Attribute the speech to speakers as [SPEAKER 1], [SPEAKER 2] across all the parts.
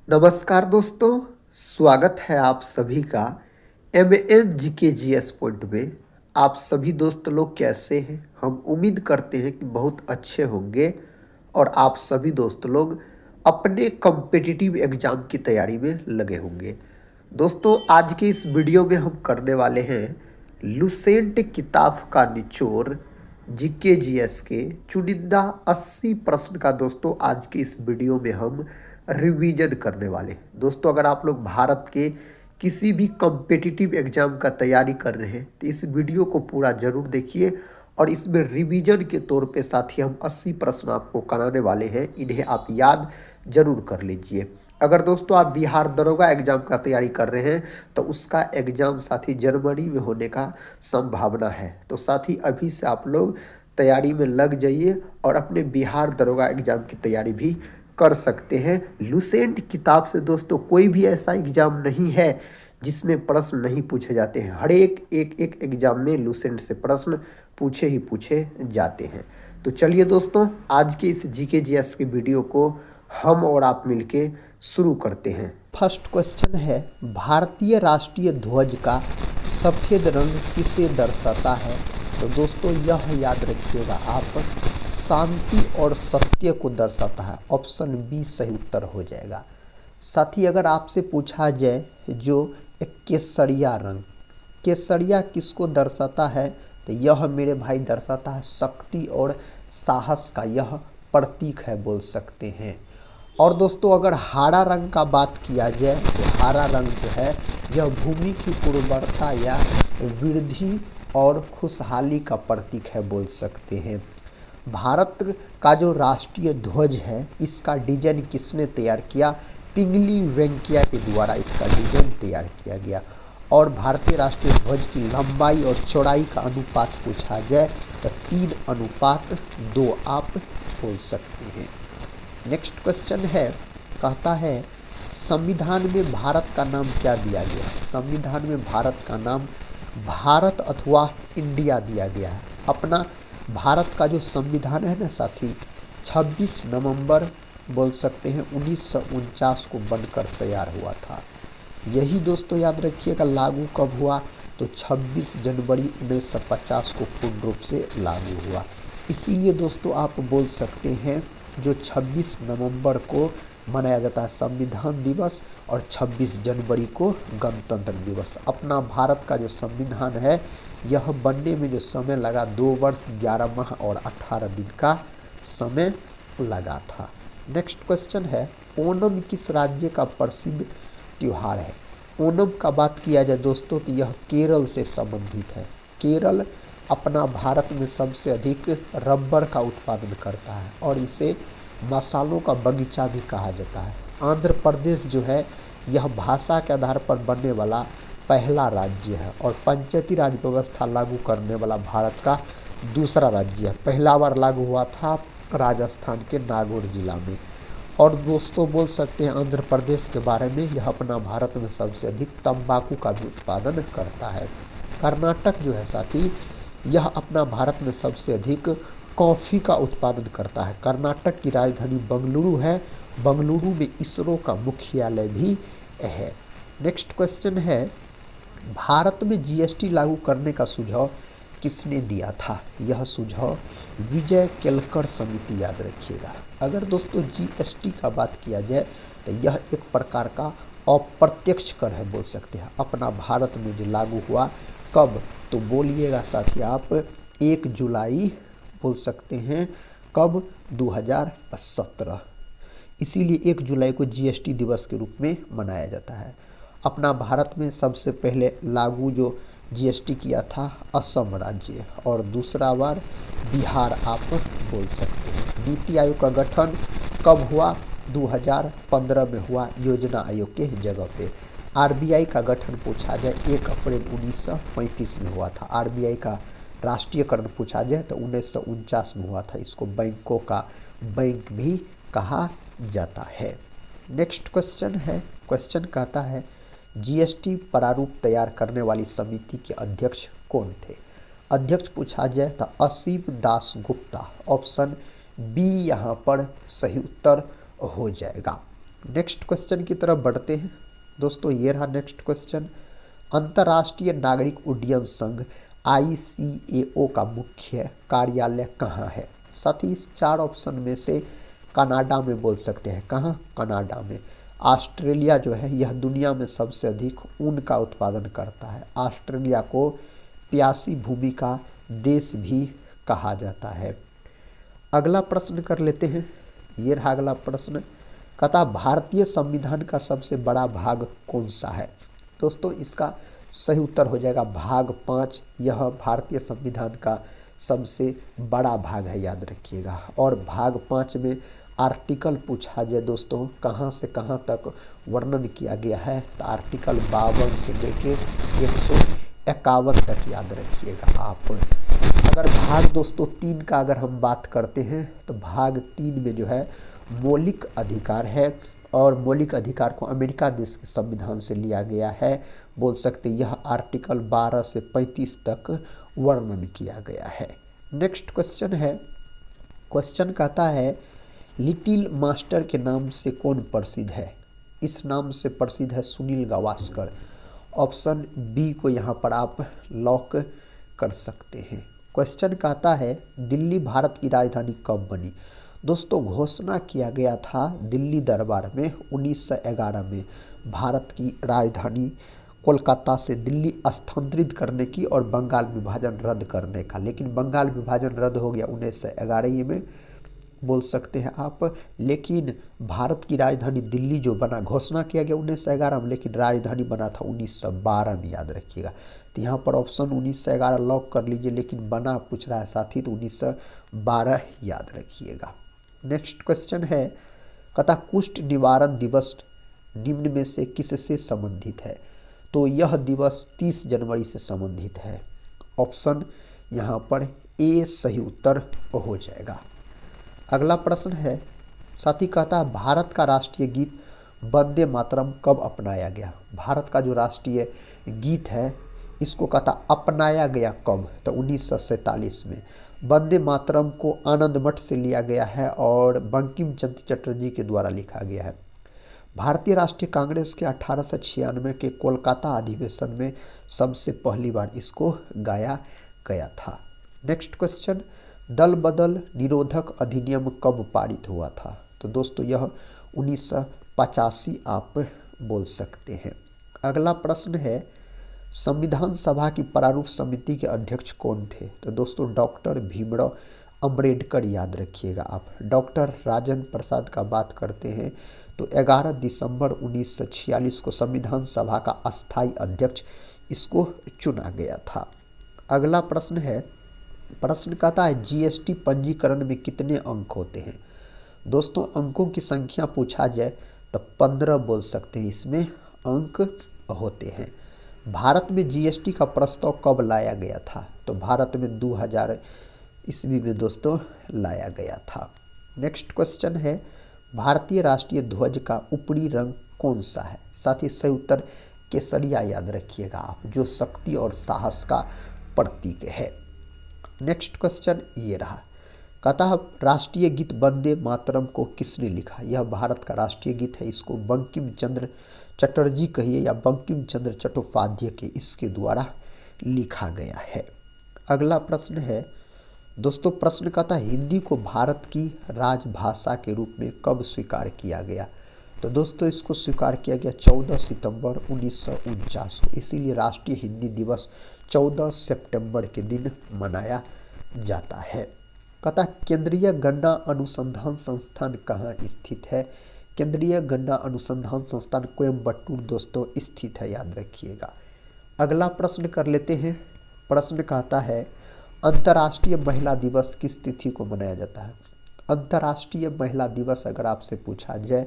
[SPEAKER 1] नमस्कार दोस्तों। स्वागत है आप सभी का MNGKGS पॉइंट में। आप सभी दोस्त लोग कैसे हैं? हम उम्मीद करते हैं कि बहुत अच्छे होंगे और आप सभी दोस्त लोग अपने कॉम्पिटिटिव एग्जाम की तैयारी में लगे होंगे। दोस्तों, आज के इस वीडियो में हम करने वाले हैं लुसेंट किताब का निचोड़ GKGS के चुनिंदा 80 प्रश्न का। दोस्तों, आज के इस वीडियो में हम रिवीजन करने वाले हैं। दोस्तों, अगर आप लोग भारत के किसी भी कॉम्पिटिटिव एग्जाम का तैयारी कर रहे हैं तो इस वीडियो को पूरा जरूर देखिए और इसमें रिवीजन के तौर पे साथ ही हम 80 प्रश्न आपको कराने वाले हैं, इन्हें आप याद जरूर कर लीजिए। अगर दोस्तों आप बिहार दरोगा एग्जाम का तैयारी कर रहे हैं तो उसका एग्जाम साथ ही जनवरी में होने का संभावना है, तो साथ ही अभी से आप लोग तैयारी में लग जाइए और अपने बिहार दरोगा एग्जाम की तैयारी भी कर सकते हैं। लुसेंट किताब से दोस्तों कोई भी ऐसा एग्जाम नहीं है जिसमें प्रश्न नहीं पूछे जाते हैं। हर एक एग्जाम में लुसेंट से प्रश्न पूछे ही पूछे जाते हैं। तो चलिए दोस्तों, आज के इस GKGS के वीडियो को हम और आप मिलके शुरू करते हैं। फर्स्ट क्वेश्चन है, भारतीय राष्ट्रीय ध्वज का सफ़ेद रंग किसे दर्शाता है? तो दोस्तों यह याद रखिएगा आप, शांति और सत्य को दर्शाता है। ऑप्शन बी सही उत्तर हो जाएगा। साथ ही अगर आपसे पूछा जाए जो केसरिया रंग, केसरिया किसको दर्शाता है? तो यह मेरे भाई दर्शाता है शक्ति और साहस का, यह प्रतीक है बोल सकते हैं। और दोस्तों अगर हरा रंग का बात किया जाए तो हरा रंग जो है यह भूमि की उर्वरता या वृद्धि और खुशहाली का प्रतीक है बोल सकते हैं। भारत का जो राष्ट्रीय ध्वज है इसका डिजाइन किसने तैयार किया? पिंगली वेंकैया के द्वारा इसका डिजाइन तैयार किया गया। और भारतीय राष्ट्रीय ध्वज की लंबाई और चौड़ाई का अनुपात पूछा जाए तो 3:2 आप बोल सकते हैं। नेक्स्ट क्वेश्चन है, कहता है संविधान में भारत का नाम क्या दिया गया? संविधान में भारत का नाम भारत अथवा इंडिया दिया गया है। अपना भारत का जो संविधान है ना साथी, 26 नवंबर बोल सकते हैं 1949 को बनकर तैयार हुआ था। यही दोस्तों याद रखिएगा लागू कब हुआ? तो 26 जनवरी 1950 को पूर्ण रूप से लागू हुआ। इसीलिए दोस्तों आप बोल सकते हैं जो 26 नवंबर को मनाया जाता है संविधान दिवस और 26 जनवरी को गणतंत्र दिवस। अपना भारत का जो संविधान है यह बनने में जो समय लगा 2 वर्ष 11 माह और 18 दिन का समय लगा था। नेक्स्ट क्वेश्चन है, ओणम किस राज्य का प्रसिद्ध त्यौहार है? ओणम का बात किया जाए दोस्तों तो यह केरल से संबंधित है। केरल अपना भारत में सबसे अधिक रबर का उत्पादन करता है और इसे मसालों का बगीचा भी कहा जाता है। आंध्र प्रदेश जो है यह भाषा के आधार पर बनने वाला पहला राज्य है और पंचायती राज व्यवस्था लागू करने वाला भारत का दूसरा राज्य है। पहला बार लागू हुआ था राजस्थान के नागौर जिला में। और दोस्तों बोल सकते हैं आंध्र प्रदेश के बारे में, यह अपना भारत में सबसे अधिक तंबाकू का भी उत्पादन करता है। कर्नाटक जो है साथी यह अपना भारत में सबसे अधिक कॉफ़ी का उत्पादन करता है। कर्नाटक की राजधानी बंगलुरु है। बंगलुरु में इसरो का मुख्यालय भी है। नेक्स्ट क्वेश्चन है, भारत में GST लागू करने का सुझाव किसने दिया था? यह सुझाव विजय केलकर समिति, याद रखिएगा। अगर दोस्तों GST का बात किया जाए तो यह एक प्रकार का अप्रत्यक्ष कर है बोल सकते हैं। अपना भारत में जो लागू हुआ कब? तो बोलिएगा साथी आप 1 जुलाई बोल सकते हैं कब? 2017। इसीलिए 1 जुलाई को GST दिवस के रूप में मनाया जाता है। अपना भारत में सबसे पहले लागू जो GST किया था असम राज्य और दूसरा बार बिहार आप बोल सकते हैं। नीति आयोग का गठन कब हुआ? 2015 में हुआ योजना आयोग के जगह पे। RBI का गठन पूछा जाए 1 अप्रैल 1935 में हुआ था। RBI का राष्ट्रीयकरण पूछा जाए तो 1949 में हुआ था। इसको बैंकों का बैंक भी कहा जाता है। नेक्स्ट क्वेश्चन है, क्वेश्चन कहता है GST प्रारूप तैयार करने वाली समिति के अध्यक्ष कौन थे? अध्यक्ष पूछा जाए तो असीम दास गुप्ता। ऑप्शन बी यहाँ पर सही उत्तर हो जाएगा। नेक्स्ट क्वेश्चन की तरफ बढ़ते हैं दोस्तों। ये रहा नेक्स्ट क्वेश्चन। अंतर्राष्ट्रीय नागरिक उड्डयन संघ ICAO का मुख्य कार्यालय कहाँ है? साथ ही इस 4 ऑप्शन में से कनाडा में बोल सकते हैं। कहाँ? कनाडा में। ऑस्ट्रेलिया जो है यह दुनिया में सबसे अधिक ऊन का उत्पादन करता है। ऑस्ट्रेलिया को प्यासी भूमि का देश भी कहा जाता है। अगला प्रश्न कर लेते हैं। ये रहा अगला प्रश्न। कहता भारतीय संविधान का सबसे बड़ा भाग कौन सा है? दोस्तों इसका सही उत्तर हो जाएगा भाग 5। यह भारतीय संविधान का सबसे बड़ा भाग है, याद रखिएगा। और भाग 5 में आर्टिकल पूछा जाए दोस्तों कहाँ से कहाँ तक वर्णन किया गया है, तो आर्टिकल 52 से लेके 151 तक याद रखिएगा आप। अगर भाग दोस्तों 3 का अगर हम बात करते हैं तो भाग 3 में जो है मौलिक अधिकार है, और मौलिक अधिकार को अमेरिका देश के संविधान से लिया गया है। बोल सकते यह आर्टिकल 12 से 35 तक वर्णन किया गया है। नेक्स्ट क्वेश्चन है। क्वेश्चन कहता है लिटिल मास्टर के नाम से कौन प्रसिद्ध है? इस नाम से प्रसिद्ध है सुनील गावस्कर। ऑप्शन बी को यहाँ पर आप लॉक कर सकते हैं। क्वेश्चन कहता है दिल्ली भारत की राजधानी कब बनी? दोस्तों घोषणा किया गया था दिल्ली दरबार में 1911 में भारत की राजधानी कोलकाता से दिल्ली स्थानांतरित करने की और बंगाल विभाजन रद्द करने का। लेकिन बंगाल विभाजन रद्द हो गया 1911 में, बोल सकते हैं आप। लेकिन भारत की राजधानी दिल्ली जो बना, घोषणा किया गया 1911 में, लेकिन राजधानी बना था 1912 में, याद रखिएगा। तो यहाँ पर ऑप्शन 1911 लॉक कर लीजिए, लेकिन बना पूछ रहा है साथी तो 1912 याद रखिएगा। नेक्स्ट क्वेश्चन है। कहता कुष्ठ निवारण दिवस निम्न में से किससे संबंधित है? तो यह दिवस 30 जनवरी से संबंधित है। ऑप्शन यहाँ पर ए सही उत्तर हो जाएगा। अगला प्रश्न है। साथी कहता है भारत का राष्ट्रीय गीत वंदे मातरम कब अपनाया गया? भारत का जो राष्ट्रीय गीत है इसको कहता अपनाया गया कब? तो 1947 में। वंदे मातरम को आनंद मठ से लिया गया है और बंकिम चंद्र चटर्जी के द्वारा लिखा गया है। भारतीय राष्ट्रीय कांग्रेस के 1896 के कोलकाता अधिवेशन में सबसे पहली बार इसको गाया गया था। Next question. दल बदल निरोधक अधिनियम कब पारित हुआ था? तो दोस्तों यह 1985 आप बोल सकते हैं। अगला प्रश्न है। संविधान सभा की प्रारूप समिति के अध्यक्ष कौन थे? तो दोस्तों डॉक्टर भीमराव अंबेडकर, याद रखिएगा आप। डॉक्टर राजेंद्र प्रसाद का बात करते हैं तो 11 दिसंबर 1946 को संविधान सभा का अस्थायी अध्यक्ष इसको चुना गया था। अगला प्रश्न है। प्रश्न कहता है GST पंजीकरण में कितने अंक होते हैं? दोस्तों अंकों की संख्या पूछा जाए तो 15 बोल सकते हैं इसमें अंक होते हैं। भारत में GST का प्रस्ताव कब लाया गया था? तो भारत में 2000 ईस्वी में दोस्तों लाया गया था। नेक्स्ट क्वेश्चन है। भारतीय राष्ट्रीय ध्वज का ऊपरी रंग कौन सा है? साथ ही सही उत्तर केसरिया, याद रखिएगा आप, जो शक्ति और साहस का प्रतीक है। नेक्स्ट क्वेश्चन ये रहा। कहता है राष्ट्रीय गीत वंदे मातरम को किसने लिखा? यह भारत का राष्ट्रीय गीत है। इसको बंकिम चंद्र चटर्जी कहिए या बंकिम चंद्र चट्टोपाध्याय के इसके द्वारा लिखा गया है। अगला प्रश्न है दोस्तों। प्रश्न कहता है हिंदी को भारत की राजभाषा के रूप में कब स्वीकार किया गया? तो दोस्तों इसको स्वीकार किया गया 14 सितंबर 1949 को। इसीलिए राष्ट्रीय हिंदी दिवस 14 सितंबर के दिन मनाया जाता है। कहता केंद्रीय गन्ना अनुसंधान संस्थान कहाँ स्थित है? केंद्रीय गन्ना अनुसंधान संस्थान कोयम्बटूर दोस्तों स्थित है, याद रखिएगा। अगला प्रश्न कर लेते हैं। प्रश्न कहता है अंतर्राष्ट्रीय महिला दिवस किस तिथि को मनाया जाता है? अंतर्राष्ट्रीय महिला दिवस अगर आपसे पूछा जाए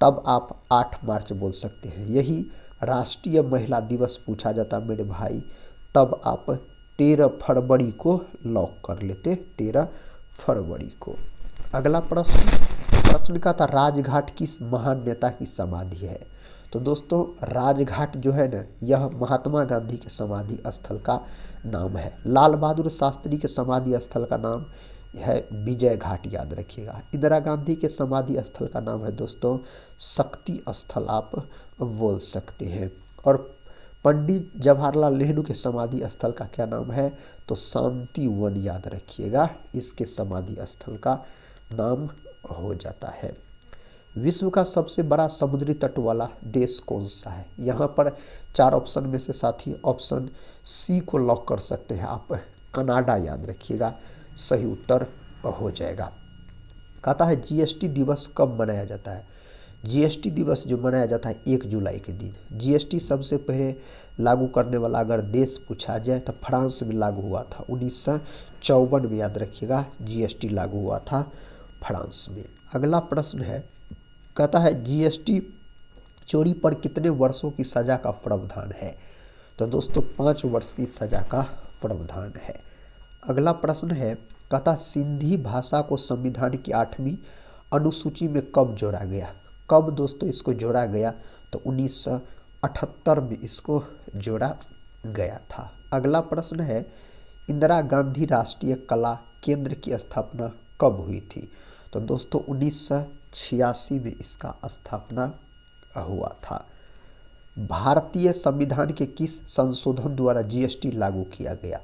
[SPEAKER 1] तब आप 8 मार्च बोल सकते हैं। यही राष्ट्रीय महिला दिवस पूछा जाता मेरे भाई तब आप 13 फरवरी को लॉक कर लेते, 13 फरवरी को। अगला प्रश्न का था राजघाट किस महान नेता की समाधि है? तो दोस्तों राजघाट जो है ना यह महात्मा गांधी के समाधि स्थल का नाम है। लाल बहादुर शास्त्री के समाधि स्थल का नाम है विजय घाट, याद रखिएगा। इंदिरा गांधी के समाधि स्थल का नाम है दोस्तों शक्ति स्थल, आप बोल सकते हैं। और पंडित जवाहरलाल नेहरू के समाधि स्थल का क्या नाम है, तो शांति वन, याद रखिएगा, इसके समाधि स्थल का नाम हो जाता है। विश्व का सबसे बड़ा समुद्री तट वाला देश कौन सा है, यहाँ पर 4 ऑप्शन में से साथी ऑप्शन सी को लॉक कर सकते हैं आप, कनाडा, याद रखिएगा, सही उत्तर हो जाएगा। कहता है जीएसटी दिवस कब मनाया जाता है, जीएसटी दिवस जो मनाया जाता है 1 जुलाई के दिन। जीएसटी सबसे पहले लागू करने वाला अगर देश पूछा जाए तो फ्रांस में लागू हुआ था 1954 में, याद रखिएगा, जीएसटी लागू हुआ था फ्रांस में। अगला प्रश्न है, कहता है जीएसटी चोरी पर कितने वर्षों की सज़ा का प्रावधान है, तो दोस्तों 5 वर्ष की सज़ा का प्रावधान है। अगला प्रश्न है, कहता सिंधी भाषा को संविधान की 8वीं अनुसूची में कब जोड़ा गया, कब दोस्तों इसको जोड़ा गया, तो 1978 में इसको जोड़ा गया था। अगला प्रश्न है, इंदिरा गांधी राष्ट्रीय कला केंद्र की स्थापना कब हुई थी, तो दोस्तों 1986 में इसका स्थापना हुआ था। भारतीय संविधान के किस संशोधन द्वारा जीएसटी लागू किया गया,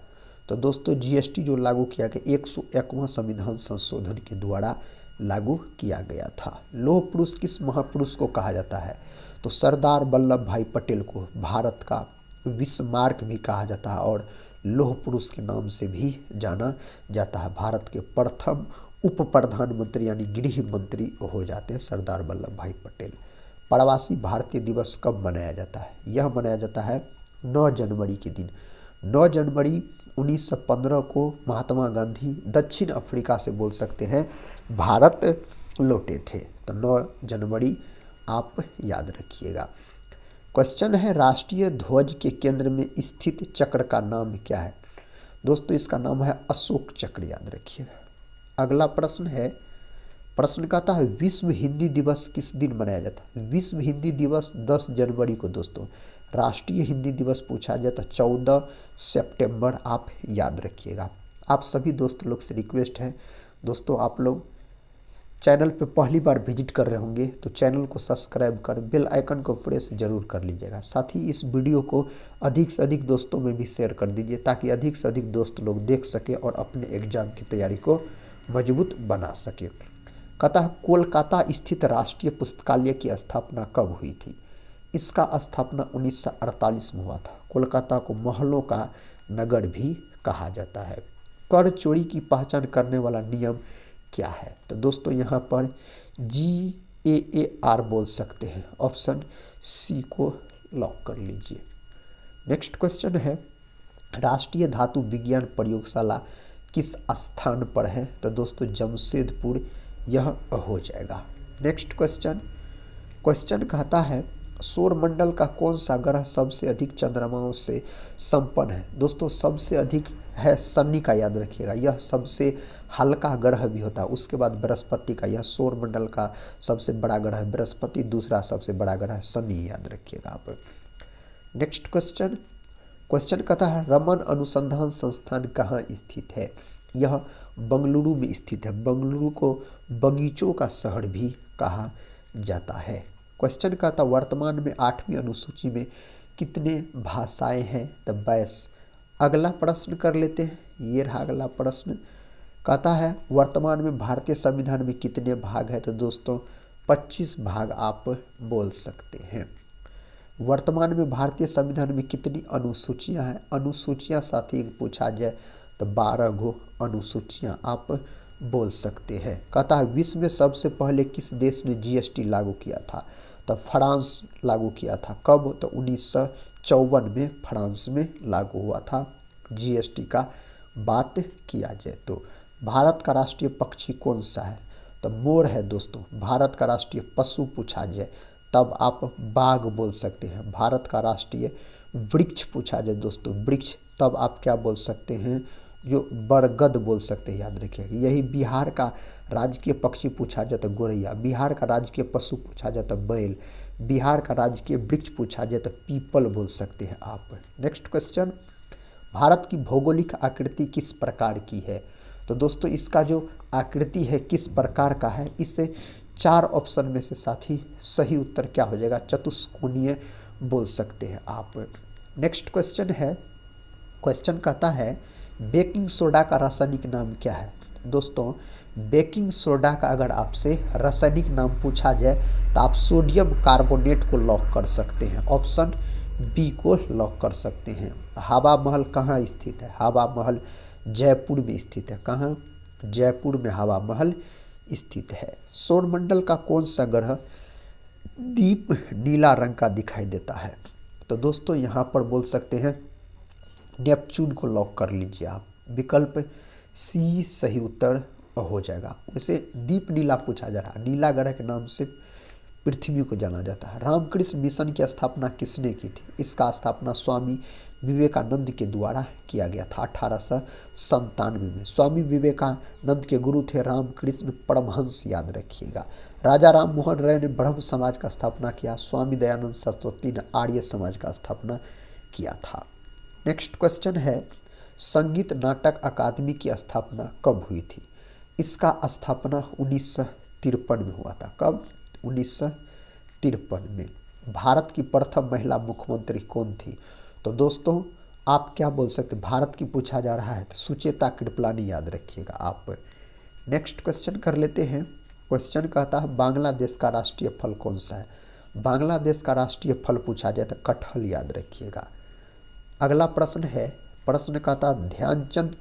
[SPEAKER 1] तो दोस्तों जीएसटी जो लागू किया गया 101वां संविधान संशोधन के द्वारा लागू किया गया था। लौह पुरुष किस महापुरुष को कहा जाता है, तो सरदार वल्लभ भाई पटेल को भारत का विस्मार्क भी कहा जाता है और लौह पुरुष के नाम से भी जाना जाता है। भारत के प्रथम उप प्रधानमंत्री यानी गृह मंत्री हो जाते हैं सरदार वल्लभ भाई पटेल। प्रवासी भारतीय दिवस कब मनाया जाता है, यह मनाया जाता है 9 जनवरी के दिन। 9 जनवरी 1915 को महात्मा गांधी दक्षिण अफ्रीका से बोल सकते हैं भारत लौटे थे, तो 9 जनवरी आप याद रखिएगा। क्वेश्चन है, राष्ट्रीय ध्वज के केंद्र में स्थित चक्र का नाम क्या है, दोस्तों इसका नाम है अशोक चक्र, याद रखिएगा। अगला प्रश्न है, प्रश्न कहता है विश्व हिंदी दिवस किस दिन मनाया जाता है, विश्व हिंदी दिवस 10 जनवरी को दोस्तों। राष्ट्रीय हिंदी दिवस पूछा जाए तो 14 सितंबर, आप याद रखिएगा। आप सभी दोस्त लोग से रिक्वेस्ट है दोस्तों, आप लोग चैनल पे पहली बार विजिट कर रहे होंगे तो चैनल को सब्सक्राइब कर बेल आइकन को प्रेस जरूर कर लीजिएगा। साथ ही इस वीडियो को अधिक से अधिक दोस्तों में भी शेयर कर दीजिए ताकि अधिक से अधिक दोस्त लोग देख सके और अपने एग्जाम की तैयारी को मजबूत बना सके। कहता है कोलकाता स्थित राष्ट्रीय पुस्तकालय की स्थापना कब हुई थी, इसका स्थापना 1948 में हुआ था। कोलकाता को महलों का नगर भी कहा जाता है। कर चोरी की पहचान करने वाला नियम क्या है, तो दोस्तों यहाँ पर GAAR बोल सकते हैं, ऑप्शन सी को लॉक कर लीजिए। नेक्स्ट क्वेश्चन है, राष्ट्रीय धातु विज्ञान प्रयोगशाला किस स्थान पर है, तो दोस्तों जमशेदपुर यह हो जाएगा। नेक्स्ट क्वेश्चन कहता है सौरमंडल का कौन सा ग्रह सबसे अधिक चंद्रमाओं से संपन्न है, दोस्तों सबसे अधिक है शनि का, याद रखिएगा, यह सबसे हल्का ग्रह भी होता है। उसके बाद बृहस्पति का, यह सौरमंडल का सबसे बड़ा ग्रह है बृहस्पति, दूसरा सबसे बड़ा ग्रह है शनि, याद रखिएगा आप। नेक्स्ट क्वेश्चन कहता है रमन अनुसंधान संस्थान कहाँ स्थित है, यह बंगलुरु में स्थित है। बंगलुरु को बगीचों का शहर भी कहा जाता है। क्वेश्चन कहता वर्तमान में 8वीं अनुसूची में कितने भाषाएं हैं, तो 22। अगला प्रश्न कर लेते हैं, ये रहा अगला प्रश्न। कहता है वर्तमान में भारतीय संविधान में कितने भाग हैं, तो दोस्तों 25 भाग आप बोल सकते हैं। वर्तमान में भारतीय संविधान में कितनी अनुसूचियां हैं, अनुसूचियां साथी पूछा जाए तो 12 गो अनुसूचियां आप बोल सकते हैं। कहता है विश्व में सबसे पहले किस देश ने जीएसटी लागू किया था, तो फ्रांस लागू किया था। कब, तो 1954 में फ्रांस में लागू हुआ था जीएसटी का बात किया जाए तो। भारत का राष्ट्रीय पक्षी कौन सा है, तो मोर है दोस्तों। भारत का राष्ट्रीय पशु पूछा जाए तब आप बाघ बोल सकते हैं। भारत का राष्ट्रीय वृक्ष पूछा जाए दोस्तों वृक्ष, तब आप क्या बोल सकते हैं, जो बरगद बोल सकते हैं, याद रखिएगा। यही बिहार का राजकीय पक्षी पूछा जाए तो गोरैया, बिहार का राजकीय पशु पूछा जाए तो बैल, बिहार का राजकीय वृक्ष पूछा जाए तो पीपल बोल सकते हैं आप। नेक्स्ट क्वेश्चन, भारत की भौगोलिक आकृति किस प्रकार की है, तो दोस्तों इसका जो आकृति है किस प्रकार का है, इससे 4 ऑप्शन में से साथी सही उत्तर क्या हो जाएगा, चतुष्कोणीय बोल सकते हैं आप। नेक्स्ट क्वेश्चन है, क्वेश्चन कहता है बेकिंग सोडा का रासायनिक नाम क्या है। दोस्तों बेकिंग सोडा का अगर आपसे रासायनिक नाम पूछा जाए तो आप सोडियम कार्बोनेट को लॉक कर सकते हैं, ऑप्शन बी को लॉक कर सकते हैं। हवा महल कहाँ स्थित है, हवा महल जयपुर में स्थित है। कहाँ, जयपुर में हवा महल स्थित है। सौरमंडल का कौन सा ग्रह दीप नीला रंग का दिखाई देता है। तो दोस्तों यहाँ पर बोल सकते हैं नेपच्यून को लॉक कर लीजिए आप, विकल्प सी सही उत्तर हो जाएगा। वैसे दीप नीला पूछा जा रहा है, नीला ग्रह के नाम से पृथ्वी को जाना जाता है। रामकृष्ण मिशन की स्थापना किसने की थी। इसका स्थापना स्वामी विवेकानंद के द्वारा किया गया था 1897 में। स्वामी विवेकानंद के गुरु थे रामकृष्ण परमहंस, याद रखिएगा। राजा राम मोहन राय ने ब्रह्म समाज का स्थापना किया। स्वामी दयानंद सरस्वती ने आर्य समाज का स्थापना किया था। नेक्स्ट क्वेश्चन है संगीत नाटक अकादमी की स्थापना कब हुई थी। इसका स्थापना 1953 में हुआ था। कब, 1953 में। भारत की प्रथम महिला मुख्यमंत्री कौन थी। तो दोस्तों आप क्या बोल सकते, भारत की पूछा जा रहा है तो सुचेता कृपलानी याद रखिएगा आप। नेक्स्ट क्वेश्चन कर लेते हैं। क्वेश्चन कहता है बांग्लादेश का राष्ट्रीय फल कौन सा है। बांग्लादेश का राष्ट्रीय फल पूछा जाए तो कटहल याद रखिएगा। अगला प्रश्न है, प्रश्न कहता ध्यानचंद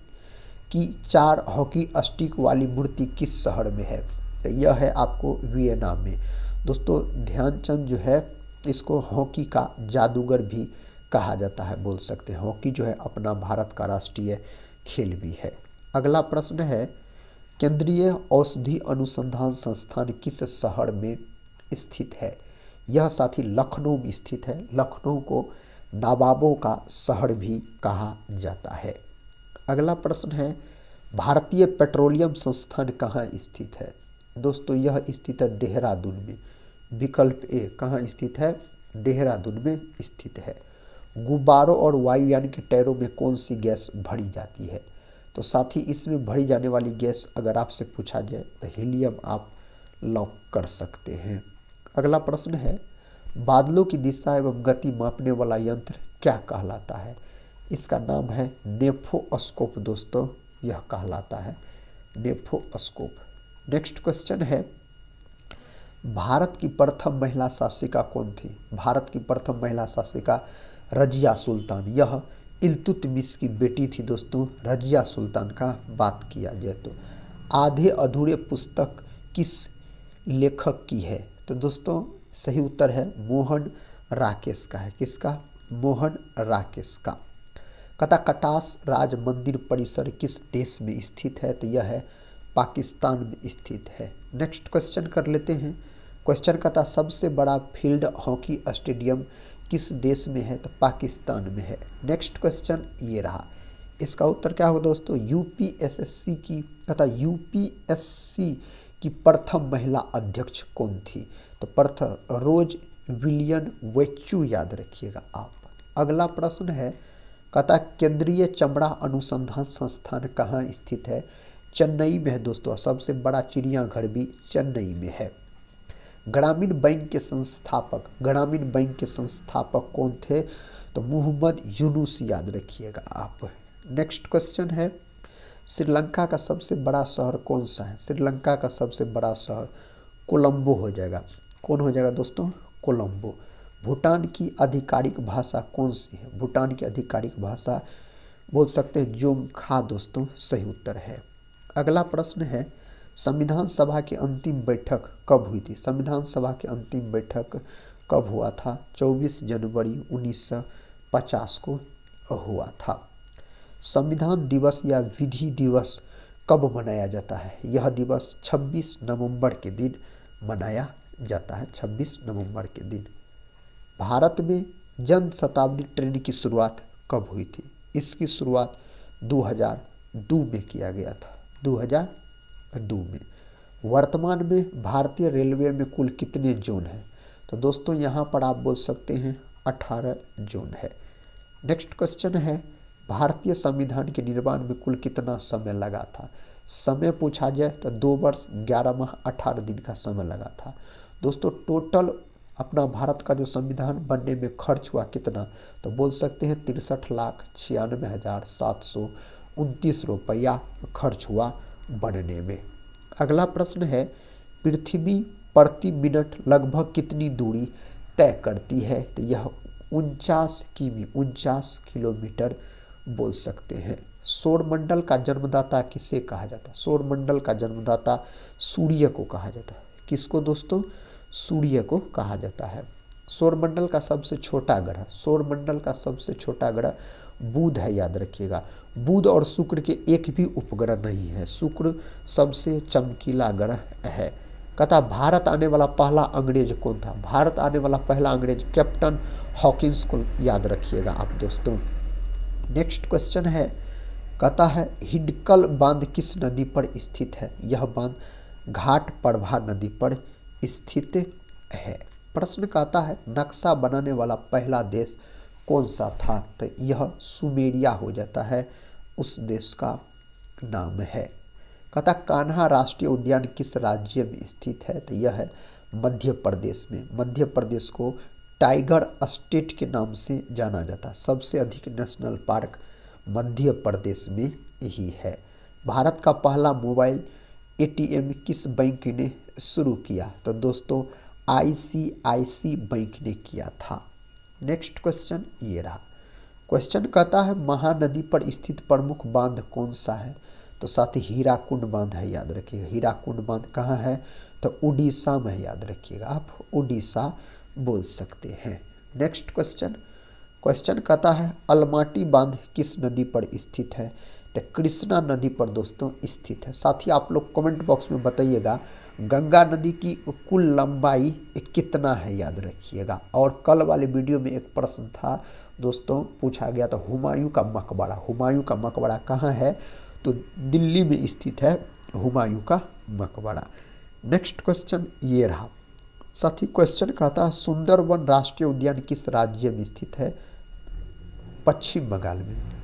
[SPEAKER 1] की 4 हॉकी स्टिक वाली मूर्ति किस शहर में है। तो यह है आपको वियना में। दोस्तों ध्यानचंद जो है इसको हॉकी का जादूगर भी कहा जाता है, बोल सकते हैं। हॉकी जो है अपना भारत का राष्ट्रीय खेल भी है। अगला प्रश्न है केंद्रीय औषधि अनुसंधान संस्थान किस शहर में स्थित है। यह साथी लखनऊ में स्थित है। लखनऊ को नवाबों का शहर भी कहा जाता है। अगला प्रश्न है भारतीय पेट्रोलियम संस्थान कहाँ स्थित है। दोस्तों यह स्थित है देहरादून में, विकल्प ए। कहाँ स्थित है, देहरादून में स्थित है। गुब्बारों और वायुयान के टायरों में कौन सी गैस भरी जाती है। तो साथी इसमें भरी जाने वाली गैस अगर आपसे पूछा जाए तो हीलियम आप लॉक कर सकते हैं। अगला प्रश्न है बादलों की दिशा एवं गति मापने वाला यंत्र क्या कहलाता है। इसका नाम है नेफोस्कोप। दोस्तों यह कहलाता है नेफोस्कोप। नेक्स्ट क्वेश्चन है भारत की प्रथम महिला शासिका कौन थी। भारत की प्रथम महिला शासिका रजिया सुल्तान, यह इल्तुतमिश की बेटी थी। दोस्तों रजिया सुल्तान का बात किया जाए तो आधे अधूरे पुस्तक किस लेखक की है। तो दोस्तों सही उत्तर है मोहन राकेश का है। किसका, मोहन राकेश का। कथा कटास राज मंदिर परिसर किस देश में स्थित है। तो यह है पाकिस्तान में स्थित है। नेक्स्ट क्वेश्चन कर लेते हैं। क्वेश्चन कहता सबसे बड़ा फील्ड हॉकी स्टेडियम किस देश में है। तो पाकिस्तान में है। नेक्स्ट क्वेश्चन ये रहा, इसका उत्तर क्या होगा दोस्तों, यूपीएसएससी की कहता यूपीएससी की प्रथम महिला अध्यक्ष कौन थी। तो प्रथम रोज विलियन वेचू, याद रखिएगा आप। अगला प्रश्न है कहता केंद्रीय चमड़ा अनुसंधान संस्थान कहाँ स्थित है। चेन्नई में है दोस्तों। सबसे बड़ा चिड़ियाघर भी चेन्नई में है। ग्रामीण बैंक के संस्थापक, ग्रामीण बैंक के संस्थापक कौन थे। तो मोहम्मद यूनुस, याद रखिएगा आप। नेक्स्ट क्वेश्चन है श्रीलंका का सबसे बड़ा शहर कौन सा है। श्रीलंका का सबसे बड़ा शहर कोलंबो हो जाएगा। कौन हो जाएगा दोस्तों, कोलंबो। भूटान की आधिकारिक भाषा कौन सी है। भूटान की आधिकारिक भाषा बोल सकते हैं जोंगखा। दोस्तों सही उत्तर है। अगला प्रश्न है संविधान सभा की अंतिम बैठक कब हुई थी। संविधान सभा की अंतिम बैठक कब हुआ था। 24 जनवरी 1950 को हुआ था। संविधान दिवस या विधि दिवस कब मनाया जाता है। यह दिवस 26 नवंबर के दिन मनाया जाता है। 26 नवंबर के दिन। भारत में जन शताब्दी ट्रेन की शुरुआत कब हुई थी। इसकी शुरुआत 2002 में किया गया था। 2002 में। वर्तमान में भारतीय रेलवे में कुल कितने जोन हैं। तो दोस्तों यहाँ पर आप बोल सकते हैं 18 जोन है। नेक्स्ट क्वेश्चन है भारतीय संविधान के निर्माण में कुल कितना समय लगा था। समय पूछा जाए तो 2 वर्ष 11 माह 18 दिन का समय लगा था। दोस्तों टोटल अपना भारत का जो संविधान बनने में खर्च हुआ कितना, तो बोल सकते हैं 63,96,729 रुपया खर्च हुआ बनने में। अगला प्रश्न है, पृथ्वी प्रति मिनट लगभग कितनी दूरी तय करती है, तो यह 49 किलोमीटर बोल सकते हैं। सौरमंडल का जन्मदाता किसे कहा जाता है? सौरमंडल का जन्मदाता सूर्य को कहा जाता है। किसको दोस्तों? सूर्य को कहा जाता है। सौरमंडल का सबसे छोटा ग्रह, सौरमंडल का सबसे छोटा ग्रह बुध है, याद रखिएगा। बुध और शुक्र के एक भी उपग्रह नहीं है, शुक्र सबसे चमकीला ग्रह है। कहता भारत आने वाला पहला अंग्रेज कौन था? भारत आने वाला पहला अंग्रेज कैप्टन हॉकिंस को याद रखिएगा आप दोस्तों। नेक्स्ट क्वेश्चन है, कहता है हिडकल बांध किस नदी पर स्थित है? यह बांध घाट प्रभा नदी पर स्थित है। प्रश्न कहता है नक्शा बनाने वाला पहला देश कौन सा था? तो यह सुमेरिया हो जाता है, उस देश का नाम है। कहता कान्हा राष्ट्रीय उद्यान किस राज्य में स्थित है? तो यह है मध्य प्रदेश में। मध्य प्रदेश को टाइगर स्टेट के नाम से जाना जाता है। सबसे अधिक नेशनल पार्क मध्य प्रदेश में ही है। भारत का पहला मोबाइल एटीएम किस बैंक ने शुरू किया? तो दोस्तों आईसीआईसी बैंक ने किया था। नेक्स्ट क्वेश्चन ये रहा। क्वेश्चन कहता है महानदी पर स्थित प्रमुख बांध कौन सा है? तो साथ ही हीराकुंड बांध है, याद रखिएगा। हीराकुंड बांध कहाँ है? तो उड़ीसा में है, याद रखिएगा। आप उड़ीसा बोल सकते हैं। नेक्स्ट क्वेश्चन, क्वेश्चन कहता है अलमाटी बांध किस नदी पर स्थित है? तो कृष्णा नदी पर दोस्तों स्थित है। साथ ही आप लोग कमेंट बॉक्स में बताइएगा गंगा नदी की कुल लंबाई कितना है, याद रखिएगा। और कल वाले वीडियो में एक प्रश्न था दोस्तों, पूछा गया था हुमायूं का मकबरा। हुमायूं का मकबरा कहाँ है? तो दिल्ली में स्थित है हुमायूं का मकबरा। नेक्स्ट क्वेश्चन ये रहा। साथ ही क्वेश्चन कहता है सुंदरवन राष्ट्रीय उद्यान किस राज्य में स्थित है? पश्चिम बंगाल में।